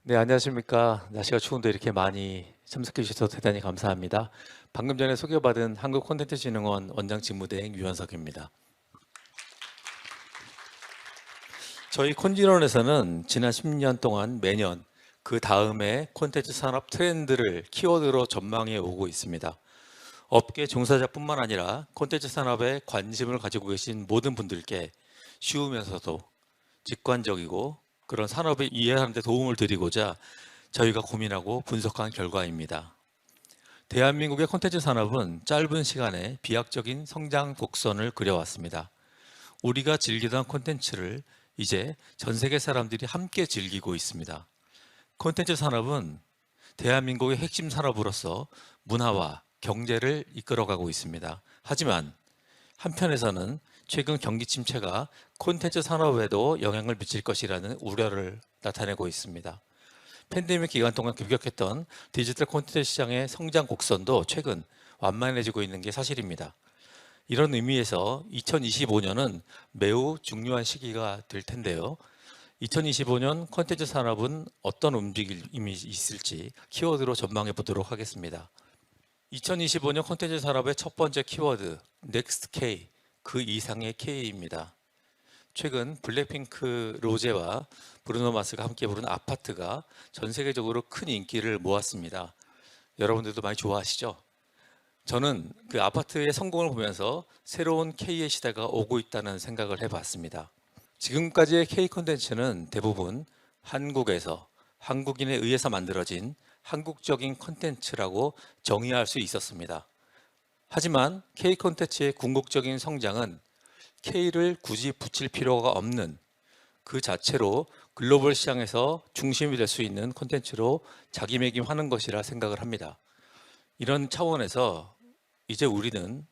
네, 안녕하십니까. 날씨가 추운데 이렇게 많이 참석해 주셔서 대단히 감사합니다. 방금 전에 소개받은 한국콘텐츠진흥원 원장 직무대행 유현석입니다. 저희 콘진원에서는 지난 10년 동안 매년 그 다음에 콘텐츠 산업 트렌드를 키워드로 전망해 오고 있습니다. 업계 종사자뿐만 아니라 콘텐츠 산업에 관심을 가지고 계신 모든 분들께 쉬우면서도 직관적이고 그런 산업을 이해하는 데 도움을 드리고자 저희가 고민하고 분석한 결과입니다. 대한민국의 콘텐츠 산업은 짧은 시간에 비약적인 성장 곡선을 그려왔습니다. 우리가 즐기던 콘텐츠를 이제 전 세계 사람들이 함께 즐기고 있습니다. 콘텐츠 산업은 대한민국의 핵심 산업으로서 문화와 경제를 이끌어가고 있습니다. 하지만 한편에서는 최근 경기 침체가 콘텐츠 산업에도 영향을 미칠 것이라는 우려를 나타내고 있습니다. 팬데믹 기간 동안 급격했던 디지털 콘텐츠 시장의 성장 곡선도 최근 완만해지고 있는 게 사실입니다. 이런 의미에서 2025년은 매우 중요한 시기가 될 텐데요. 2025년 콘텐츠 산업은 어떤 움직임이 있을지 키워드로 전망해 보도록 하겠습니다. 2025년 콘텐츠 산업의 첫 번째 키워드, Next K, 그 이상의 K입니다. 최근 블랙핑크 로제와 브루노 마스가 함께 부른 아파트가 전 세계적으로 큰 인기를 모았습니다. 여러분들도 많이 좋아하시죠? 저는 그 아파트의 성공을 보면서 새로운 K의 시대가 오고 있다는 생각을 해봤습니다. 지금까지의 K 콘텐츠는 대부분 한국에서 한국인에 의해서 만들어진 한국적인 콘텐츠라고 정의할 수 있었습니다. 하지만 K 콘텐츠의 궁극적인 성장은 K를 굳이 붙일 필요가 없는 그 자체로 글로벌 시장에서 중심이 될 수 있는 콘텐츠로 자기매김하는 것이라 생각을 합니다. 이런 차원에서 이제 우리는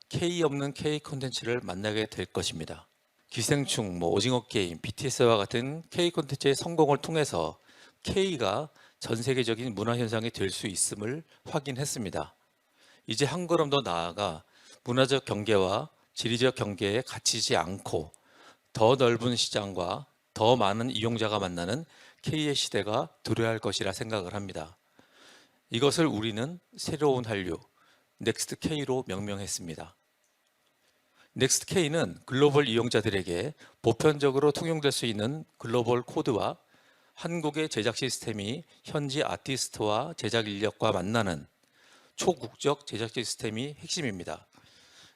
K 없는 K 콘텐츠를 만나게 될 것입니다. 기생충, 오징어 게임, BTS와 같은 K 콘텐츠의 성공을 통해서 K가 전 세계적인 문화 현상이 될 수 있음을 확인했습니다. 이제 한 걸음 더 나아가 문화적 경계와 지리적 경계에 갇히지 않고 더 넓은 시장과 더 많은 이용자가 만나는 K의 시대가 도래할 것이라 생각을 합니다. 이것을 우리는 새로운 한류, 넥스트 K로 명명했습니다. 넥스트 K는 글로벌 이용자들에게 보편적으로 통용될 수 있는 글로벌 코드와 한국의 제작 시스템이 현지 아티스트와 제작 인력과 만나는 초국적 제작 시스템이 핵심입니다.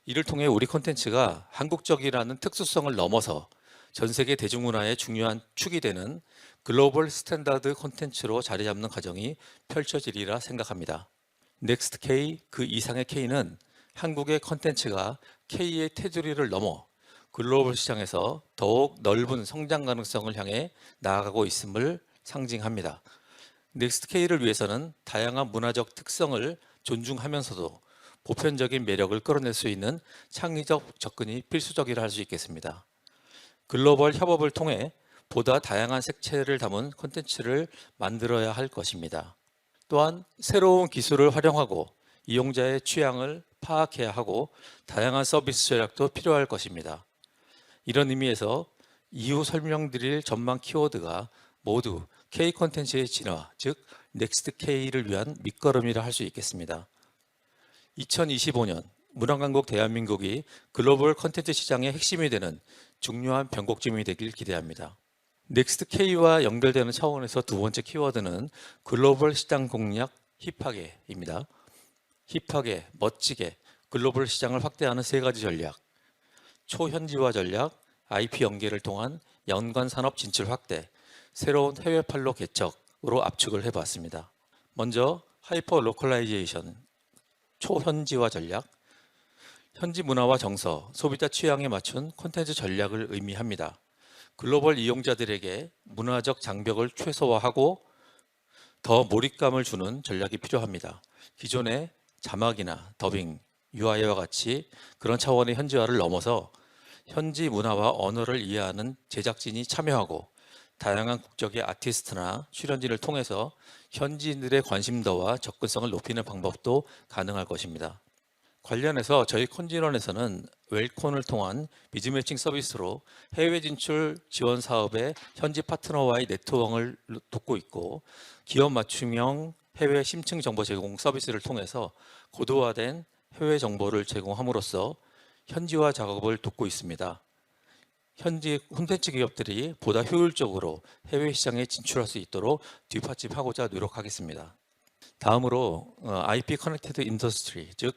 이를 통해 우리 콘텐츠가 한국적이라는 특수성을 넘어서 전 세계 대중문화의 중요한 축이 되는 글로벌 스탠다드 콘텐츠로 자리 잡는 과정이 펼쳐지리라 생각합니다. 넥스트 K, 그 이상의 K는 한국의 콘텐츠가 K의 테두리를 넘어 글로벌 시장에서 더욱 넓은 성장 가능성을 향해 나아가고 있음을 상징합니다. 넥스트 K를 위해서는 다양한 문화적 특성을 존중하면서도 보편적인 매력을 끌어낼 수 있는 창의적 접근이 필수적이라 할 수 있겠습니다. 글로벌 협업을 통해 보다 다양한 색채를 담은 콘텐츠를 만들어야 할 것입니다. 또한 새로운 기술을 활용하고 이용자의 취향을 파악해야 하고 다양한 서비스 전략도 필요할 것입니다. 이런 의미에서 이후 설명드릴 전망 키워드가 모두 K 콘텐츠의 진화, 즉 넥스트 K를 위한 밑거름이라 할 수 있겠습니다. 2025년 문화강국 대한민국이 글로벌 콘텐츠 시장의 핵심이 되는 중요한 변곡점이 되길 기대합니다. 넥스트 K와 연결되는 차원에서 두 번째 키워드는 글로벌 시장 공략 힙하게입니다. 힙하게, 멋지게 글로벌 시장을 확대하는 세 가지 전략, 초현지화 전략, IP 연계를 통한 연관 산업 진출 확대, 새로운 해외 판로 개척으로 압축을 해봤습니다. 먼저 하이퍼 로컬라이제이션, 초현지화 전략, 현지 문화와 정서, 소비자 취향에 맞춘 콘텐츠 전략을 의미합니다. 글로벌 이용자들에게 문화적 장벽을 최소화하고 더 몰입감을 주는 전략이 필요합니다. 기존의 자막이나 더빙, UI와 같이 그런 차원의 현지화를 넘어서 현지 문화와 언어를 이해하는 제작진이 참여하고 다양한 국적의 아티스트나 출연진을 통해서 현지인들의 관심도와 접근성을 높이는 방법도 가능할 것입니다. 관련해서 저희 콘진원에서는 웰콘을 통한 비즈매칭 서비스로 해외 진출 지원 사업의 현지 파트너와의 네트워크를 돕고 있고, 기업 맞춤형 해외 심층 정보 제공 서비스를 통해서 고도화된 해외 정보를 제공함으로써 현지화 작업을 돕고 있습니다. 현지 콘텐츠 기업들이 보다 효율적으로 해외 시장에 진출할 수 있도록 뒷받침하고자 노력하겠습니다. 다음으로 IP 커넥티드 인더스트리, 즉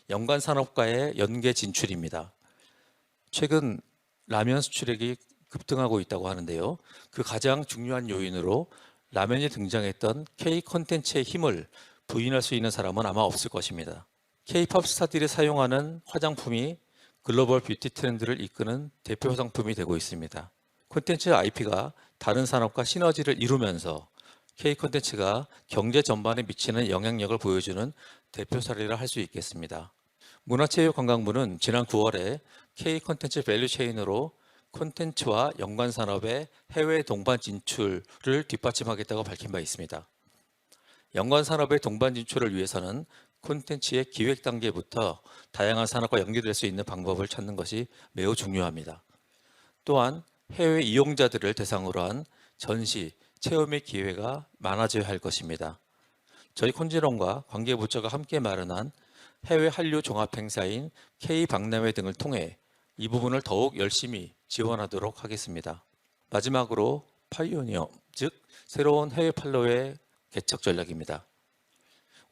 연관 산업과의 연계 진출입니다. 최근 라면 수출액이 급등하고 있다고 하는데요. 그 가장 중요한 요인으로 라면에 등장했던 K 콘텐츠의 힘을 부인할 수 있는 사람은 아마 없을 것입니다. K-팝 스타들이 사용하는 화장품이 글로벌 뷰티 트렌드를 이끄는 대표 화장품이 되고 있습니다. 콘텐츠 IP가 다른 산업과 시너지를 이루면서 K 콘텐츠가 경제 전반에 미치는 영향력을 보여주는 대표 사례라 할 수 있겠습니다. 문화체육관광부는 지난 9월에 K 콘텐츠 밸류체인으로 콘텐츠와 연관 산업의 해외 동반 진출을 뒷받침하겠다고 밝힌 바 있습니다. 연관 산업의 동반 진출을 위해서는 콘텐츠의 기획 단계부터 다양한 산업과 연계될 수 있는 방법을 찾는 것이 매우 중요합니다. 또한 해외 이용자들을 대상으로 한 전시, 체험의 기회가 많아져야 할 것입니다. 저희 콘지론과 관계부처가 함께 마련한 해외 한류 종합 행사인 K 박람회 등을 통해 이 부분을 더욱 열심히 지원하도록 하겠습니다. 마지막으로 파이오니어, 즉 새로운 해외 판로의 개척 전략입니다.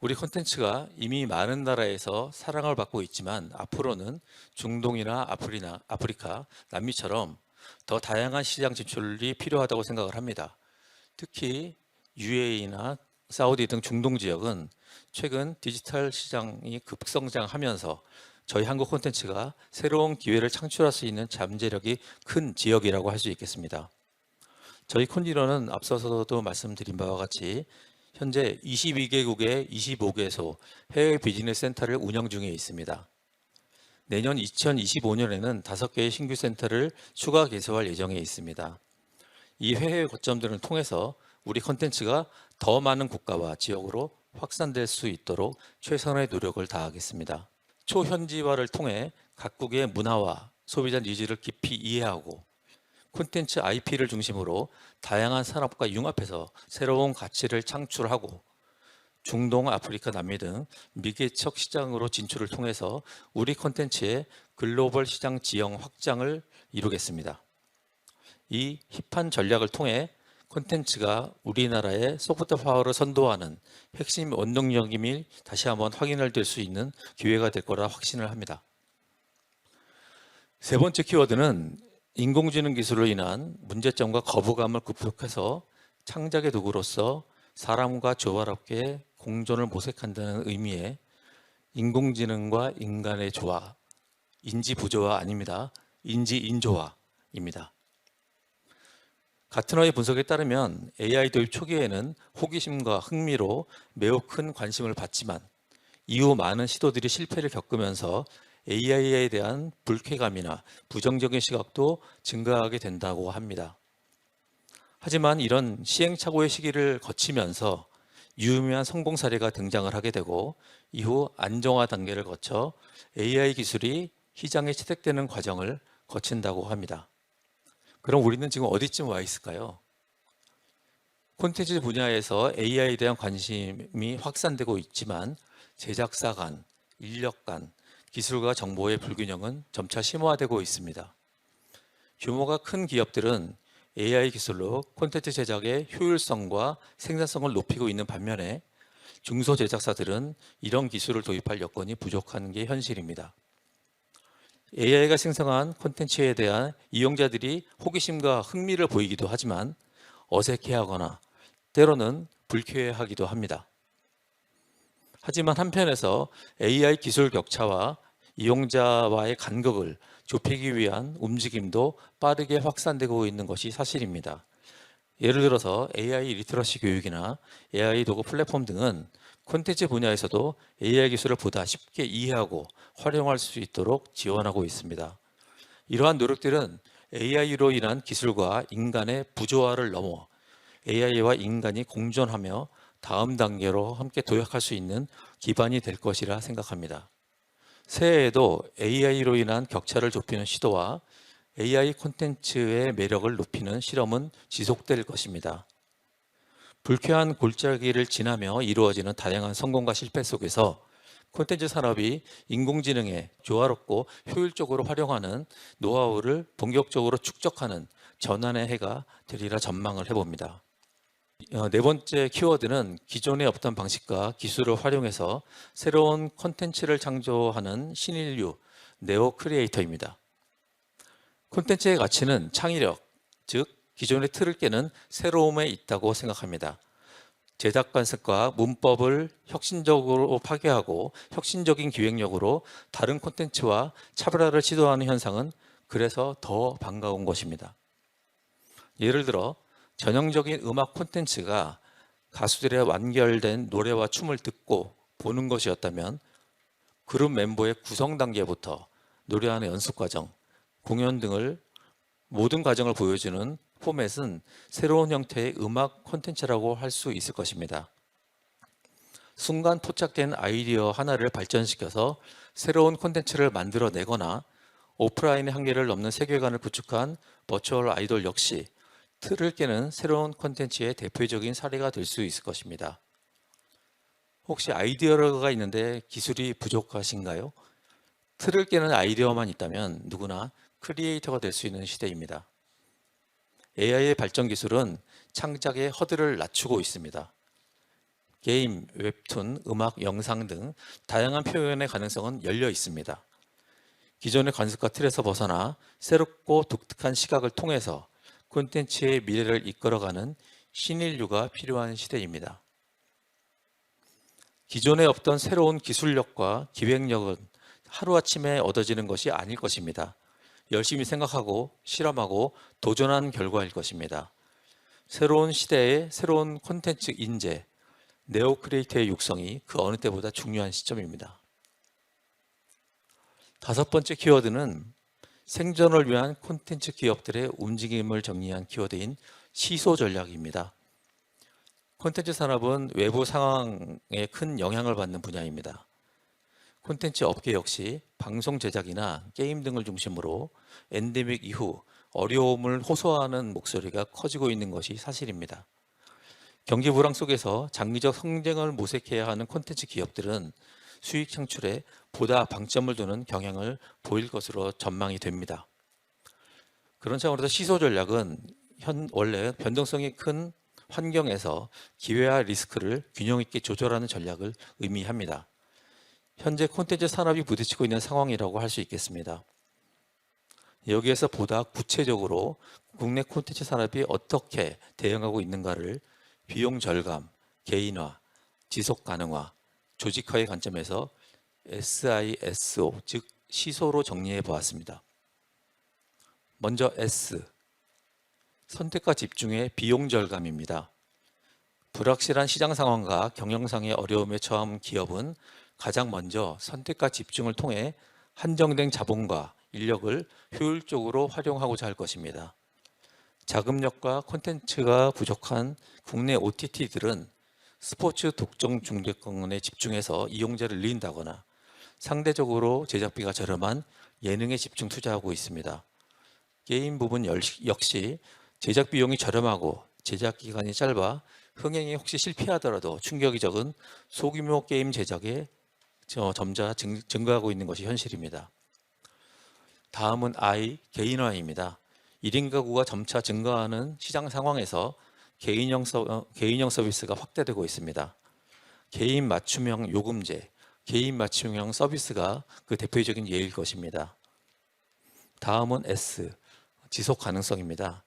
우리 콘텐츠가 이미 많은 나라에서 사랑을 받고 있지만 앞으로는 중동이나 아프리카, 남미처럼 더 다양한 시장 진출이 필요하다고 생각을 합니다. 특히 UAE나 사우디 등 중동 지역은 최근 디지털 시장이 급성장하면서 저희 한국 콘텐츠가 새로운 기회를 창출할 수 있는 잠재력이 큰 지역이라고 할 수 있겠습니다. 저희 콘디러는 앞서서도 말씀드린 바와 같이 현재 22개국의 25개소 해외 비즈니스 센터를 운영 중에 있습니다. 내년 2025년에는 5개의 신규 센터를 추가 개소할 예정에 있습니다. 이 해외 거점들을 통해서 우리 콘텐츠가 더 많은 국가와 지역으로 확산될 수 있도록 최선의 노력을 다하겠습니다. 초현지화를 통해 각국의 문화와 소비자 니즈를 깊이 이해하고 콘텐츠 IP를 중심으로 다양한 산업과 융합해서 새로운 가치를 창출하고 중동, 아프리카, 남미 등 미개척 시장으로 진출을 통해서 우리 콘텐츠의 글로벌 시장 지형 확장을 이루겠습니다. 이 힙한 전략을 통해 콘텐츠가 우리나라의 소프트 파워를 선도하는 핵심 원동력임을 다시 한번 확인을 될 수 있는 기회가 될 거라 확신을 합니다. 세 번째 키워드는 인공지능 기술로 인한 문제점과 거부감을 극복해서 창작의 도구로서 사람과 조화롭게 공존을 모색한다는 의미의 인공지능과 인간의 조화, 인지부조화 아닙니다. 인지인조화입니다. 가트너의 분석에 따르면 AI 도입 초기에는 호기심과 흥미로 매우 큰 관심을 받지만 이후 많은 시도들이 실패를 겪으면서 AI에 대한 불쾌감이나 부정적인 시각도 증가하게 된다고 합니다. 하지만 이런 시행착오의 시기를 거치면서 유의미한 성공 사례가 등장을 하게 되고 이후 안정화 단계를 거쳐 AI 기술이 시장에 채택되는 과정을 거친다고 합니다. 그럼 우리는 지금 어디쯤 와 있을까요? 콘텐츠 분야에서 AI에 대한 관심이 확산되고 있지만 제작사 간, 인력 간, 기술과 정보의 불균형은 점차 심화되고 있습니다. 규모가 큰 기업들은 AI 기술로 콘텐츠 제작의 효율성과 생산성을 높이고 있는 반면에 중소 제작사들은 이런 기술을 도입할 여건이 부족한 게 현실입니다. AI가 생성한 콘텐츠에 대한 이용자들이 호기심과 흥미를 보이기도 하지만 어색해하거나 때로는 불쾌해하기도 합니다. 하지만 한편에서 AI 기술 격차와 이용자와의 간극을 좁히기 위한 움직임도 빠르게 확산되고 있는 것이 사실입니다. 예를 들어서 AI 리터러시 교육이나 AI 도구 플랫폼 등은 콘텐츠 분야에서도 AI 기술을 보다 쉽게 이해하고 활용할 수 있도록 지원하고 있습니다. 이러한 노력들은 AI로 인한 기술과 인간의 부조화를 넘어 AI와 인간이 공존하며 다음 단계로 함께 도약할 수 있는 기반이 될 것이라 생각합니다. 새해에도 AI로 인한 격차를 좁히는 시도와 AI 콘텐츠의 매력을 높이는 실험은 지속될 것입니다. 불쾌한 골짜기를 지나며 이루어지는 다양한 성공과 실패 속에서 콘텐츠 산업이 인공지능에 조화롭고 효율적으로 활용하는 노하우를 본격적으로 축적하는 전환의 해가 되리라 전망을 해봅니다. 네 번째 키워드는 기존에 없던 방식과 기술을 활용해서 새로운 콘텐츠를 창조하는 신인류 네오 크리에이터입니다. 콘텐츠의 가치는 창의력, 즉 기존의 틀을 깨는 새로움에 있다고 생각합니다. 제작 관습과 문법을 혁신적으로 파괴하고 혁신적인 기획력으로 다른 콘텐츠와 차별화를 시도하는 현상은 그래서 더 반가운 것입니다. 예를 들어 전형적인 음악 콘텐츠가 가수들의 완결된 노래와 춤을 듣고 보는 것이었다면 그룹 멤버의 구성 단계부터 노래하는 연습 과정, 공연 등을 모든 과정을 보여주는 포맷은 새로운 형태의 음악 콘텐츠라고 할 수 있을 것입니다. 순간 포착된 아이디어 하나를 발전시켜서 새로운 콘텐츠를 만들어내거나 오프라인의 한계를 넘는 세계관을 구축한 버추얼 아이돌 역시 틀을 깨는 새로운 콘텐츠의 대표적인 사례가 될 수 있을 것입니다. 혹시 아이디어가 있는데 기술이 부족하신가요? 틀을 깨는 아이디어만 있다면 누구나 크리에이터가 될 수 있는 시대입니다. AI의 발전 기술은 창작의 허들을 낮추고 있습니다. 게임, 웹툰, 음악, 영상 등 다양한 표현의 가능성은 열려 있습니다. 기존의 관습과 틀에서 벗어나 새롭고 독특한 시각을 통해서 콘텐츠의 미래를 이끌어가는 신인류가 필요한 시대입니다. 기존에 없던 새로운 기술력과 기획력은 하루아침에 얻어지는 것이 아닐 것입니다. 열심히 생각하고 실험하고 도전한 결과일 것입니다. 새로운 시대의 새로운 콘텐츠 인재, 네오 크리에이터의 육성이 그 어느 때보다 중요한 시점입니다. 다섯 번째 키워드는 생존을 위한 콘텐츠 기업들의 움직임을 정리한 키워드인 시소 전략입니다. 콘텐츠 산업은 외부 상황에 큰 영향을 받는 분야입니다. 콘텐츠 업계 역시 방송 제작이나 게임 등을 중심으로 엔데믹 이후 어려움을 호소하는 목소리가 커지고 있는 것이 사실입니다. 경기 불황 속에서 장기적 성장을 모색해야 하는 콘텐츠 기업들은 수익 창출에 보다 방점을 두는 경향을 보일 것으로 전망이 됩니다. 그런 차원에서 시소 전략은 원래 변동성이 큰 환경에서 기회와 리스크를 균형 있게 조절하는 전략을 의미합니다. 현재 콘텐츠 산업이 부딪히고 있는 상황이라고 할 수 있겠습니다. 여기에서 보다 구체적으로 국내 콘텐츠 산업이 어떻게 대응하고 있는가를 비용 절감, 개인화, 지속 가능화, 조직화의 관점에서 SISO, 즉 시소로 정리해 보았습니다. 먼저 S, 선택과 집중의 비용 절감입니다. 불확실한 시장 상황과 경영상의 어려움에 처한 기업은 가장 먼저 선택과 집중을 통해 한정된 자본과 인력을 효율적으로 활용하고자 할 것입니다. 자금력과 콘텐츠가 부족한 국내 OTT들은 스포츠 독점 중계권에 집중해서 이용자를 늘린다거나 상대적으로 제작비가 저렴한 예능에 집중 투자하고 있습니다. 게임 부분 역시 제작 비용이 저렴하고 제작 기간이 짧아 흥행이 혹시 실패하더라도 충격이 적은 소규모 게임 제작에 점차 증가하고 있는 것이 현실입니다. 다음은 I, 개인화입니다. 1인 가구가 점차 증가하는 시장 상황에서 개인형 서비스가 확대되고 있습니다. 개인 맞춤형 요금제, 개인 맞춤형 서비스가 그 대표적인 예일 것입니다. 다음은 S, 지속 가능성입니다.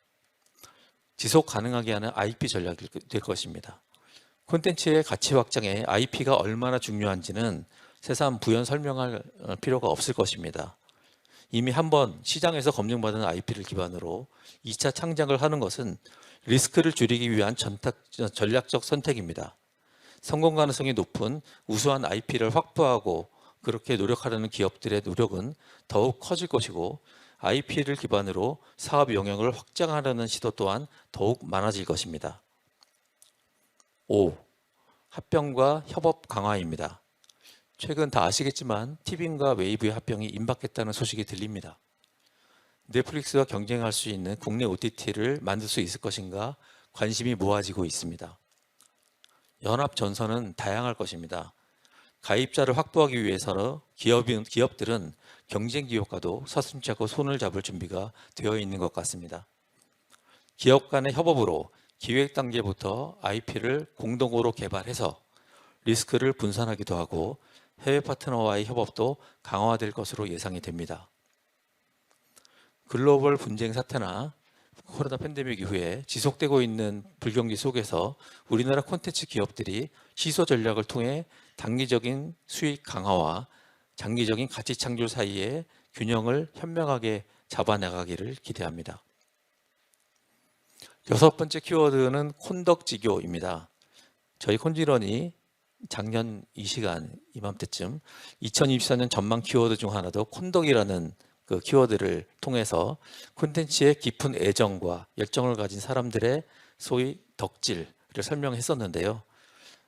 지속 가능하게 하는 IP 전략이 될 것입니다. 콘텐츠의 가치 확장에 IP가 얼마나 중요한지는 새삼 부연 설명할 필요가 없을 것입니다. 이미 한번 시장에서 검증받은 IP를 기반으로 2차 창작을 하는 것은 리스크를 줄이기 위한 전략적 선택입니다. 성공 가능성이 높은 우수한 IP를 확보하고 그렇게 노력하려는 기업들의 노력은 더욱 커질 것이고 IP를 기반으로 사업 영역을 확장하려는 시도 또한 더욱 많아질 것입니다. 5. 합병과 협업 강화입니다. 최근 다 아시겠지만 티빙과 웨이브의 합병이 임박했다는 소식이 들립니다. 넷플릭스와 경쟁할 수 있는 국내 OTT를 만들 수 있을 것인가 관심이 모아지고 있습니다. 연합 전선은 다양할 것입니다. 가입자를 확보하기 위해서 기업들은 경쟁 기업과도 서슴지 않고 손을 잡을 준비가 되어 있는 것 같습니다. 기업 간의 협업으로 기획 단계부터 IP를 공동으로 개발해서 리스크를 분산하기도 하고 해외 파트너와의 협업도 강화될 것으로 예상이 됩니다. 글로벌 분쟁 사태나 코로나 팬데믹 이후에 지속되고 있는 불경기 속에서 우리나라 콘텐츠 기업들이 시소 전략을 통해 단기적인 수익 강화와 장기적인 가치 창출 사이의 균형을 현명하게 잡아나가기를 기대합니다. 여섯 번째 키워드는 콘덕지교입니다. 저희 콘지런이 작년 이 시간 이맘때쯤 2024년 전망 키워드 중 하나도 콘덕이라는 그 키워드를 통해서 콘텐츠에 깊은 애정과 열정을 가진 사람들의 소위 덕질을 설명했었는데요.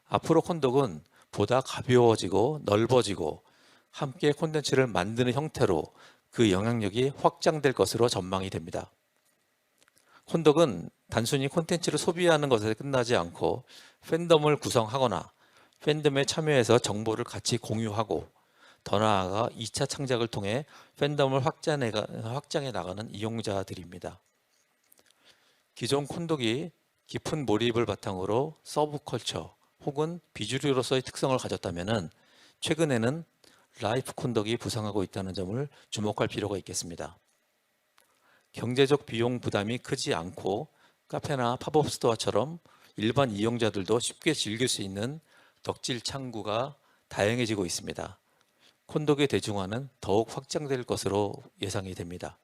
앞으로 콘덕은 보다 가벼워지고 넓어지고 함께 콘텐츠를 만드는 형태로 그 영향력이 확장될 것으로 전망이 됩니다. 콘덕은 단순히 콘텐츠를 소비하는 것에 끝나지 않고 팬덤을 구성하거나 팬덤에 참여해서 정보를 같이 공유하고 더 나아가 2차 창작을 통해 팬덤을 확장해 나가는 이용자들입니다. 기존 콘덕이 깊은 몰입을 바탕으로 서브컬처 혹은 비주류로서의 특성을 가졌다면 최근에는 라이프 콘덕이 부상하고 있다는 점을 주목할 필요가 있겠습니다. 경제적 비용 부담이 크지 않고 카페나 팝업 스토어처럼 일반 이용자들도 쉽게 즐길 수 있는 덕질 창구가 다양해지고 있습니다. 콘덕의 대중화는 더욱 확장될 것으로 예상이 됩니다.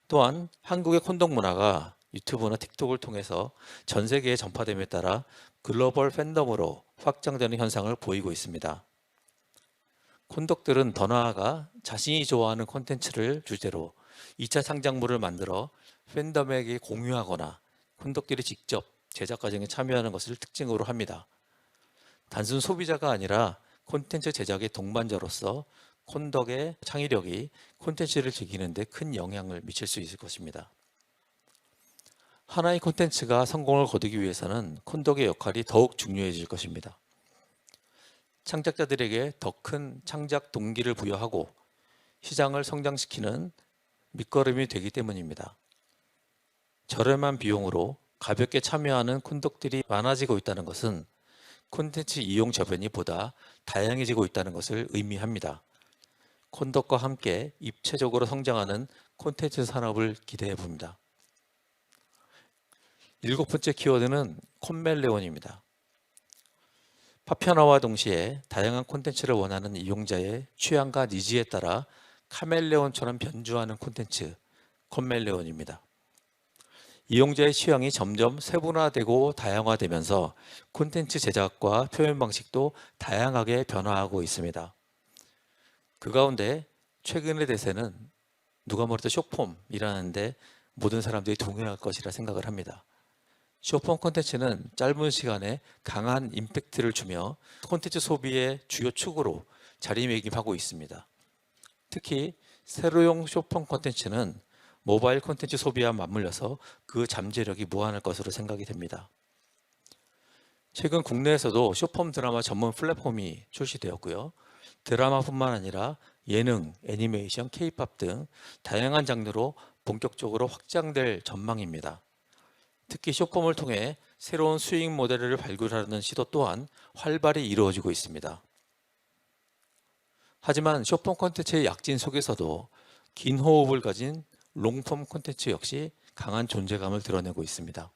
또한 한국의 콘덕 문화가 유튜브나 틱톡을 통해서 전 세계에 전파됨에 따라 글로벌 팬덤으로 확장되는 현상을 보이고 있습니다. 콘덕들은 더 나아가 자신이 좋아하는 콘텐츠를 주제로 2차 창작물을 만들어 팬덤에게 공유하거나 콘덕들이 직접 제작 과정에 참여하는 것을 특징으로 합니다. 단순 소비자가 아니라 콘텐츠 제작의 동반자로서 콘덕의 창의력이 콘텐츠를 즐기는 데 큰 영향을 미칠 수 있을 것입니다. 하나의 콘텐츠가 성공을 거두기 위해서는 콘덕의 역할이 더욱 중요해질 것입니다. 창작자들에게 더 큰 창작 동기를 부여하고 시장을 성장시키는 밑거름이 되기 때문입니다. 저렴한 비용으로 가볍게 참여하는 콘덕들이 많아지고 있다는 것은 콘텐츠 이용 저변이 보다 다양해지고 있다는 것을 의미합니다. 콘덕과 함께 입체적으로 성장하는 콘텐츠 산업을 기대해 봅니다. 일곱 번째 키워드는 콘멜레온입니다. 파편화와 동시에 다양한 콘텐츠를 원하는 이용자의 취향과 니즈에 따라 카멜레온처럼 변주하는 콘텐츠, 콘멜레온입니다. 이용자의 취향이 점점 세분화되고 다양화되면서 콘텐츠 제작과 표현 방식도 다양하게 변화하고 있습니다. 그 가운데 최근의 대세는 누가 뭐래도 숏폼이라는데 모든 사람들이 동의할 것이라 생각을 합니다. 숏폼 콘텐츠는 짧은 시간에 강한 임팩트를 주며 콘텐츠 소비의 주요 축으로 자리매김하고 있습니다. 특히 세로용 숏폼 콘텐츠는 모바일 콘텐츠 소비와 맞물려서 그 잠재력이 무한할 것으로 생각이 됩니다. 최근 국내에서도 숏폼 드라마 전문 플랫폼이 출시되었고요. 드라마뿐만 아니라 예능, 애니메이션, K-팝 등 다양한 장르로 본격적으로 확장될 전망입니다. 특히 숏폼을 통해 새로운 수익 모델을 발굴하려는 시도 또한 활발히 이루어지고 있습니다. 하지만 숏폼 콘텐츠의 약진 속에서도 긴 호흡을 가진 롱폼 콘텐츠 역시 강한 존재감을 드러내고 있습니다.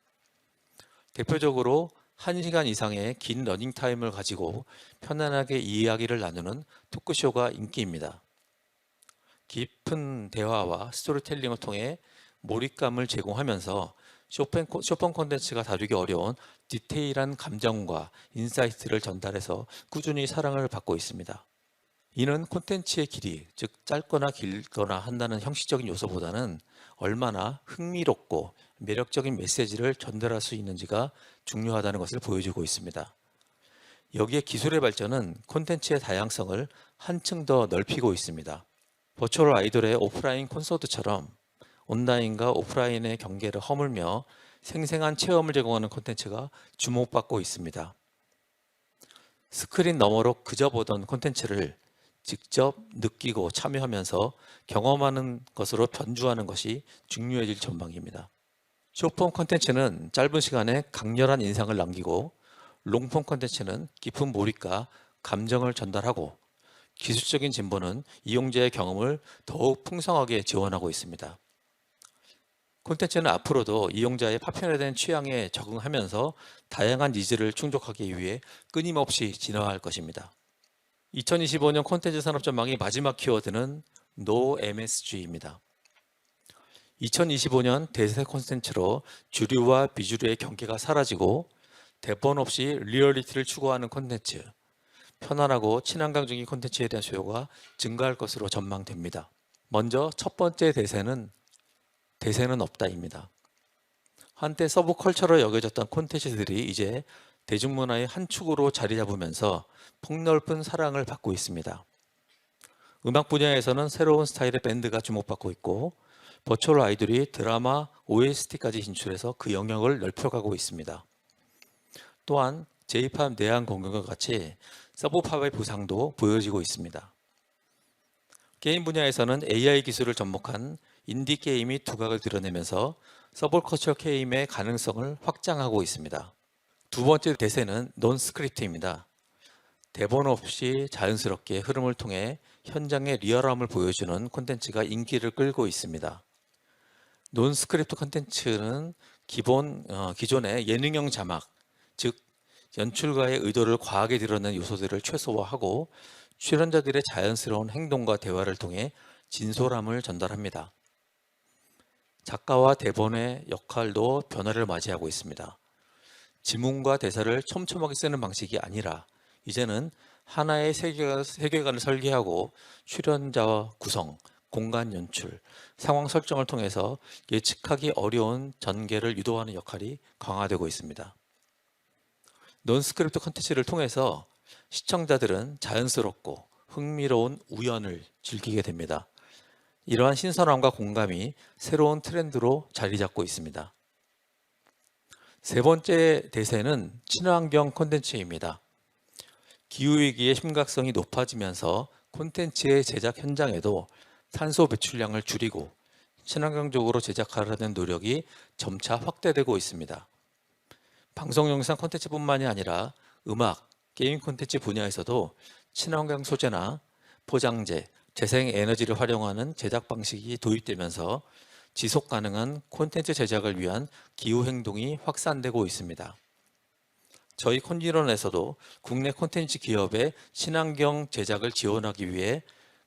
대표적으로 1시간 이상의 긴 러닝타임을 가지고 편안하게 이야기를 나누는 토크쇼가 인기입니다. 깊은 대화와 스토리텔링을 통해 몰입감을 제공하면서 숏폼 콘텐츠가 다루기 어려운 디테일한 감정과 인사이트를 전달해서 꾸준히 사랑을 받고 있습니다. 이는 콘텐츠의 길이, 즉 짧거나 길거나 한다는 형식적인 요소보다는 얼마나 흥미롭고 매력적인 메시지를 전달할 수 있는지가 중요하다는 것을 보여주고 있습니다. 여기에 기술의 발전은 콘텐츠의 다양성을 한층 더 넓히고 있습니다. 버추얼 아이돌의 오프라인 콘서트처럼 온라인과 오프라인의 경계를 허물며 생생한 체험을 제공하는 콘텐츠가 주목받고 있습니다. 스크린 너머로 그저 보던 콘텐츠를 직접 느끼고 참여하면서 경험하는 것으로 변주하는 것이 중요해질 전망입니다. 숏폼 콘텐츠는 짧은 시간에 강렬한 인상을 남기고 롱폼 콘텐츠는 깊은 몰입과 감정을 전달하고 기술적인 진보는 이용자의 경험을 더욱 풍성하게 지원하고 있습니다. 콘텐츠는 앞으로도 이용자의 파편화된 취향에 적응하면서 다양한 니즈를 충족하기 위해 끊임없이 진화할 것입니다. 2025년 콘텐츠 산업 전망의 마지막 키워드는 No MSG입니다. 2025년 대세 콘텐츠로 주류와 비주류의 경계가 사라지고 대본 없이 리얼리티를 추구하는 콘텐츠, 편안하고 친환경적인 콘텐츠에 대한 수요가 증가할 것으로 전망됩니다. 먼저 첫 번째 대세는 없다입니다. 한때 서브컬처로 여겨졌던 콘텐츠들이 이제 대중문화의 한 축으로 자리 잡으면서 폭넓은 사랑을 받고 있습니다. 음악 분야에서는 새로운 스타일의 밴드가 주목받고 있고 버추얼 아이돌이 드라마, OST까지 진출해서 그 영역을 넓혀가고 있습니다. 또한 J-팝 내한 공연과 같이 서브팝의 부상도 보여지고 있습니다. 게임 분야에서는 AI 기술을 접목한 인디 게임이 두각을 드러내면서 서브컬처 게임의 가능성을 확장하고 있습니다. 두 번째 대세는 논스크립트입니다. 대본 없이 자연스럽게 흐름을 통해 현장의 리얼함을 보여주는 콘텐츠가 인기를 끌고 있습니다. 논스크립트 콘텐츠는 기존의 예능형 자막, 즉 연출가의 의도를 과하게 드러낸 요소들을 최소화하고 출연자들의 자연스러운 행동과 대화를 통해 진솔함을 전달합니다. 작가와 대본의 역할도 변화를 맞이하고 있습니다. 지문과 대사를 촘촘하게 쓰는 방식이 아니라 이제는 하나의 세계관을 설계하고 출연자와 구성, 공간 연출, 상황 설정을 통해서 예측하기 어려운 전개를 유도하는 역할이 강화되고 있습니다. 논스크립트 콘텐츠를 통해서 시청자들은 자연스럽고 흥미로운 우연을 즐기게 됩니다. 이러한 신선함과 공감이 새로운 트렌드로 자리 잡고 있습니다. 세 번째 대세는 친환경 콘텐츠입니다. 기후위기의 심각성이 높아지면서 콘텐츠의 제작 현장에도 탄소 배출량을 줄이고 친환경적으로 제작하려는 노력이 점차 확대되고 있습니다. 방송 영상 콘텐츠뿐만이 아니라 음악, 게임 콘텐츠 분야에서도 친환경 소재나 포장재, 재생 에너지를 활용하는 제작 방식이 도입되면서 지속 가능한 콘텐츠 제작을 위한 기후 행동이 확산되고 있습니다. 저희 콘지론에서도 국내 콘텐츠 기업의 친환경 제작을 지원하기 위해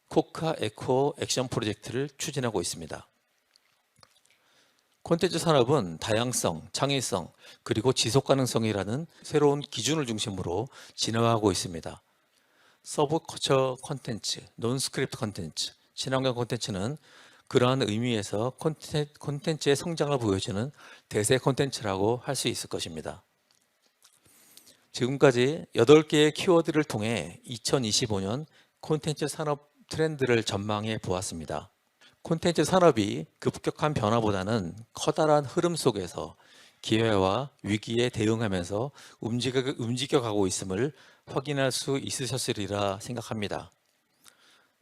코카 에코 액션 프로젝트를 추진하고 있습니다. 콘텐츠 산업은 다양성, 창의성, 그리고 지속 가능성이라는 새로운 기준을 중심으로 진화하고 있습니다. 서브컬처 콘텐츠, 논스크립트 콘텐츠, 친환경 콘텐츠는 그러한 의미에서 콘텐츠의 성장을 보여주는 대세 콘텐츠라고 할 수 있을 것입니다. 지금까지 8개의 키워드를 통해 2025년 콘텐츠 산업 트렌드를 전망해 보았습니다. 콘텐츠 산업이 급격한 변화보다는 커다란 흐름 속에서 기회와 위기에 대응하면서 움직여가고 있음을 확인할 수 있으셨으리라 생각합니다.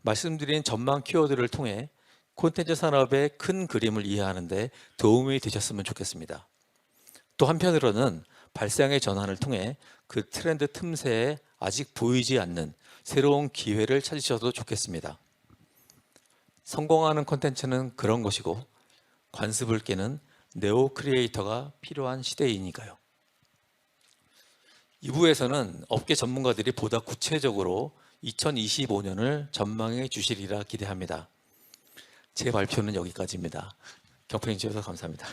말씀드린 전망 키워드를 통해 콘텐츠 산업의 큰 그림을 이해하는 데 도움이 되셨으면 좋겠습니다. 또 한편으로는 발상의 전환을 통해 그 트렌드 틈새에 아직 보이지 않는 새로운 기회를 찾으셔도 좋겠습니다. 성공하는 콘텐츠는 그런 것이고 관습을 깨는 네오 크리에이터가 필요한 시대이니까요. 2부에서는 업계 전문가들이 보다 구체적으로 2025년을 전망해 주시리라 기대합니다. 제 발표는 여기까지입니다. 경청해 주셔서 감사합니다.